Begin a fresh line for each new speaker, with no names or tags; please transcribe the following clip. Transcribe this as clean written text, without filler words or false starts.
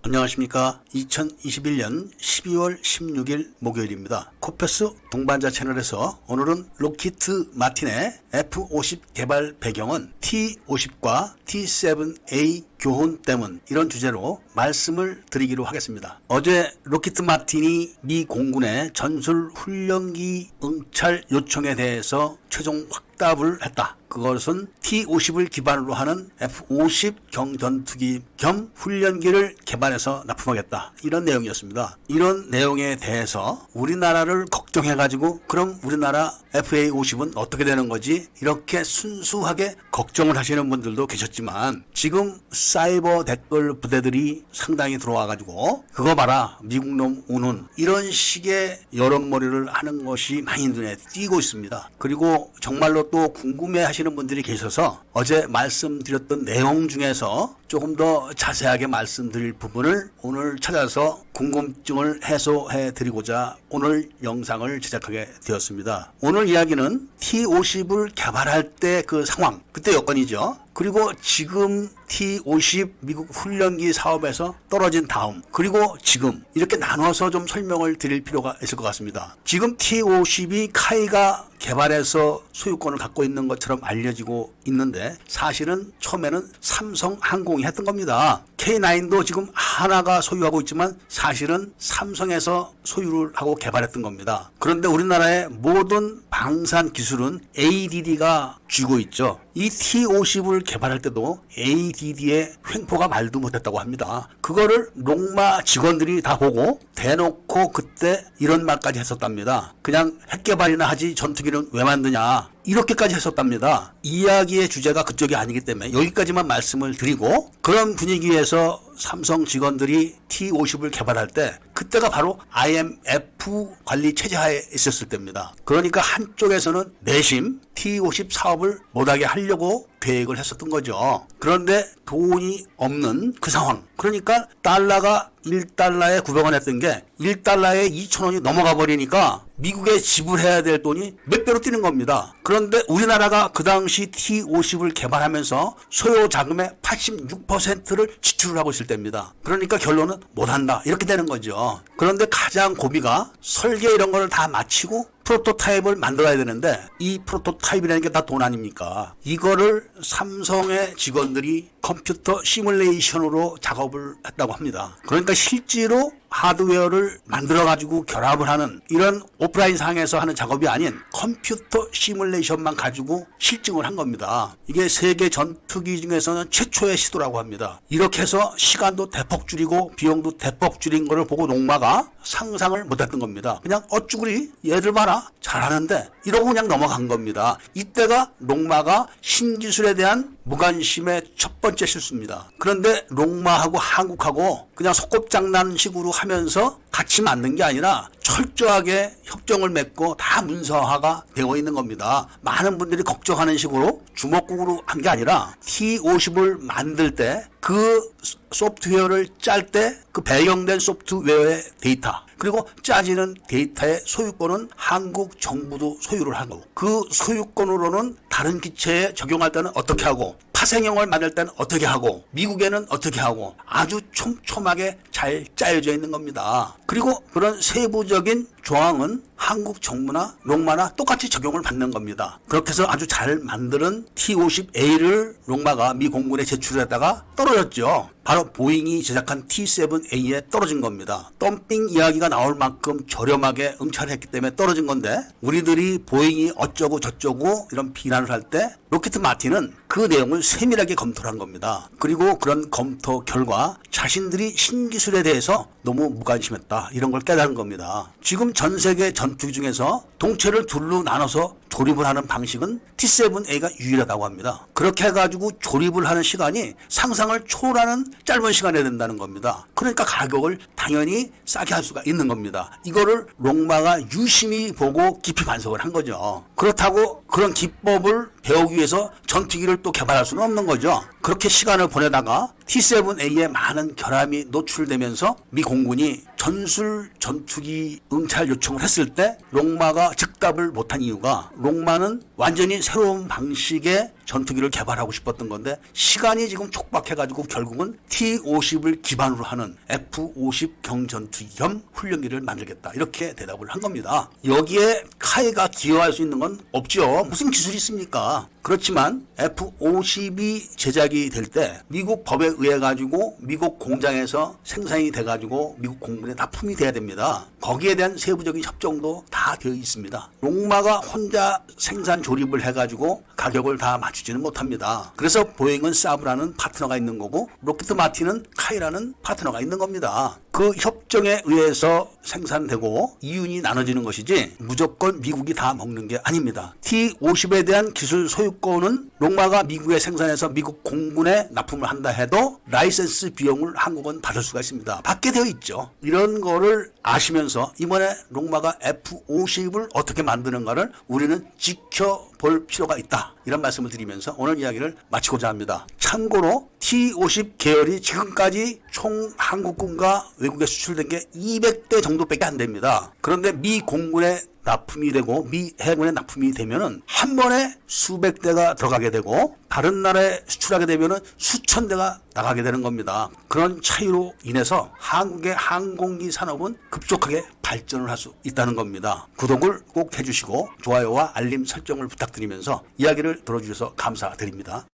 안녕하십니까. 2021년 12월 16일 목요일입니다. 코페스 동반자 채널에서 오늘은 록히드 마틴의 F-50 개발 배경은 T-50과 T-7A 교훈 때문, 이런 주제로 말씀을 드리기로 하겠습니다. 어제 록히드 마틴이 미 공군의 전술 훈련기 응찰 요청에 대해서 최종 확답을 했다. 그것은 T-50을 기반으로 하는 F-50 경전투기 겸 훈련기를 개발해서 납품하겠다, 이런 내용이었습니다. 이런 내용에 대해서 우리나라를 걱정해가지고 그럼 우리나라 FA-50은 어떻게 되는 거지? 이렇게 순수하게 걱정을 하시는 분들도 계셨지만, 지금 사이버 댓글 부대들이 상당히 들어와가지고 그거 봐라, 미국놈 우는, 이런 식의 여론몰이를 하는 것이 많이 눈에 띄고 있습니다. 그리고 정말로 또 궁금해하시는 분들이 계셔서 어제 말씀드렸던 내용 중에서 조금 더 자세하게 말씀드릴 부분을 오늘 찾아서 궁금증을 해소해 드리고자 오늘 영상을 제작하게 되었습니다. 오늘 이야기는 T-50을 개발할 때 그 상황, 그때 여건이죠. 그리고 지금 T-50 미국 훈련기 사업에서 떨어진 다음, 그리고 지금, 이렇게 나눠서 좀 설명을 드릴 필요가 있을 것 같습니다. 지금 T-50이 카이가 개발해서 소유권을 갖고 있는 것처럼 알려지고 있는데, 사실은 처음에는 삼성항공이 했던 겁니다. K9도 지금 하나가 소유하고 있지만 사실은 삼성에서 소유를 하고 개발했던 겁니다. 그런데 우리나라의 모든 방산 기술은 ADD가 쥐고 있죠. 이 T-50을 개발할 때도 ADD의 횡포가 말도 못했다고 합니다. 그거를 롱마 직원들이 다 보고 대놓고 그때 이런 말까지 했었답니다. 그냥 핵개발이나 하지 전투기는 왜 만드냐, 이렇게까지 했었답니다. 이야기의 주제가 그쪽이 아니기 때문에 여기까지만 말씀을 드리고, 그런 분위기에서 삼성 직원들이 T-50을 개발할 때 그때가 바로 IMF 관리 체제하에 있었을 때입니다. 그러니까 한쪽에서는 내심 T-50 사업을 못하게 하려고 계획을 했었던 거죠. 그런데 돈이 없는 그 상황, 그러니까 달러가 1달러에 900원 했던 게 1달러에 2,000원이 넘어가 버리니까 미국에 지불해야 될 돈이 몇 배로 뛰는 겁니다. 그런데 우리나라가 그 당시 T-50을 개발하면서 소요 자금의 86%를 지출을 하고 있을 때입니다. 그러니까 결론은 못한다, 이렇게 되는 거죠. 그런데 가장 고비가 설계 이런 거를 다 마치고 프로토타입을 만들어야 되는데, 이 프로토타입이라는 게 다 돈 아닙니까? 이거를 삼성의 직원들이 컴퓨터 시뮬레이션으로 작업을 했다고 합니다. 그러니까 실제로 하드웨어를 만들어가지고 결합을 하는, 이런 오프라인 상에서 하는 작업이 아닌 컴퓨터 시뮬레이션만 가지고 실증을 한 겁니다. 이게 세계 전투기 중에서는 최초의 시도라고 합니다. 이렇게 해서 시간도 대폭 줄이고 비용도 대폭 줄인 거를 보고 농마가 상상을 못했던 겁니다. 그냥 어쭈구리 얘들 봐라, 잘하는데, 이러고 그냥 넘어간 겁니다. 이때가 농마가 신기술에 대한 무관심의 첫 번째 실수입니다. 그런데 롱마하고 한국하고 그냥 소꿉장난식으로 하면서 같이 만든 게 아니라 철저하게 협정을 맺고 다 문서화가 되어 있는 겁니다. 많은 분들이 걱정하는 식으로 주먹국으로 한 게 아니라 T-50을 만들 때 그 소프트웨어를 짤 때 그 배경된 소프트웨어의 데이터, 그리고 짜지는 데이터의 소유권은 한국 정부도 소유를 하고, 그 소유권으로는 다른 기체에 적용할 때는 어떻게 하고, 파생형을 만들 때는 어떻게 하고, 미국에는 어떻게 하고, 아주 촘촘하게 잘 짜여져 있는 겁니다. 그리고 그런 세부적인 조항은 한국 정부나 롱마나 똑같이 적용을 받는 겁니다. 그렇게 해서 아주 잘 만드는 T-50A를 롱마가 미 공군에 제출했다가 떨어졌죠. 바로 보잉이 제작한 T-7A에 떨어진 겁니다. 덤핑 이야기가 나올 만큼 저렴하게 응찰했기 때문에 떨어진 건데, 우리들이 보잉이 어쩌고 저쩌고 이런 비난을 할 때 록히드 마틴은 그 내용을 세밀하게 검토를 한 겁니다. 그리고 그런 검토 결과 자신들이 신기술에 대해서 너무 무관심했다, 이런 걸 깨달은 겁니다. 지금 전 세계 전투기 중에서 동체를 둘로 나눠서 조립을 하는 방식은 T-7A가 유일하다고 합니다. 그렇게 해가지고 조립을 하는 시간이 상상을 초월하는 짧은 시간에 된다는 겁니다. 그러니까 가격을 당연히 싸게 할 수가 있는 겁니다. 이거를 롱마가 유심히 보고 깊이 반성을 한 거죠. 그렇다고 그런 기법을 배우기 위해서 전투기를 또 개발할 수는 없는 거죠. 그렇게 시간을 보내다가 T-7A에 많은 결함이 노출되면서 미 공군이 전술 전투기 응찰 요청을 했을 때 롱마가 즉답을 못한 이유가 롱마는 완전히 새로운 방식의 전투기를 개발하고 싶었던 건데 시간이 지금 촉박해가지고 결국은 T-50을 기반으로 하는 F-50 경전투기 겸 훈련기를 만들겠다 이렇게 대답을 한 겁니다. 여기에 카이가 기여할 수 있는 건 없죠. 무슨 기술이 있습니까? 그렇지만 F-50이 제작이 될 때 미국 법에 의해 가지고 미국 공장에서 생산이 돼 가지고 미국 공군에 납품이 돼야 됩니다. 거기에 대한 세부적인 협정도 다 되어 있습니다. 롱마가 혼자 생산 조립을 해 가지고 가격을 다 맞추지는 못합니다. 그래서 보잉은 사브라는 파트너가 있는 거고 록히드 마틴은 카이라는 파트너가 있는 겁니다. 그 협정에 의해서 생산되고 이윤이 나눠지는 것이지 무조건 미국이 다 먹는 게 아닙니다. T-50에 대한 기술 소유권은 롱마가 미국에 생산해서 미국 공군에 납품을 한다 해도 라이센스 비용을 한국은 받을 수가 있습니다. 받게 되어 있죠. 이런 거를 아시면서 이번에 롱마가 F-50을 어떻게 만드는가를 우리는 지켜볼 필요가 있다. 이런 말씀을 드리면서 오늘 이야기를 마치고자 합니다. 참고로 T-50 계열이 지금까지 총 한국군과 외국에 수출된 게 200대 정도밖에 안 됩니다. 그런데 미 공군에 납품이 되고 미 해군에 납품이 되면은 한 번에 수백 대가 들어가게 되고 다른 나라에 수출하게 되면은 수천 대가 나가게 되는 겁니다. 그런 차이로 인해서 한국의 항공기 산업은 급속하게 발전을 할 수 있다는 겁니다. 구독을 꼭 해주시고 좋아요와 알림 설정을 부탁드리면서 이야기를 들어주셔서 감사드립니다.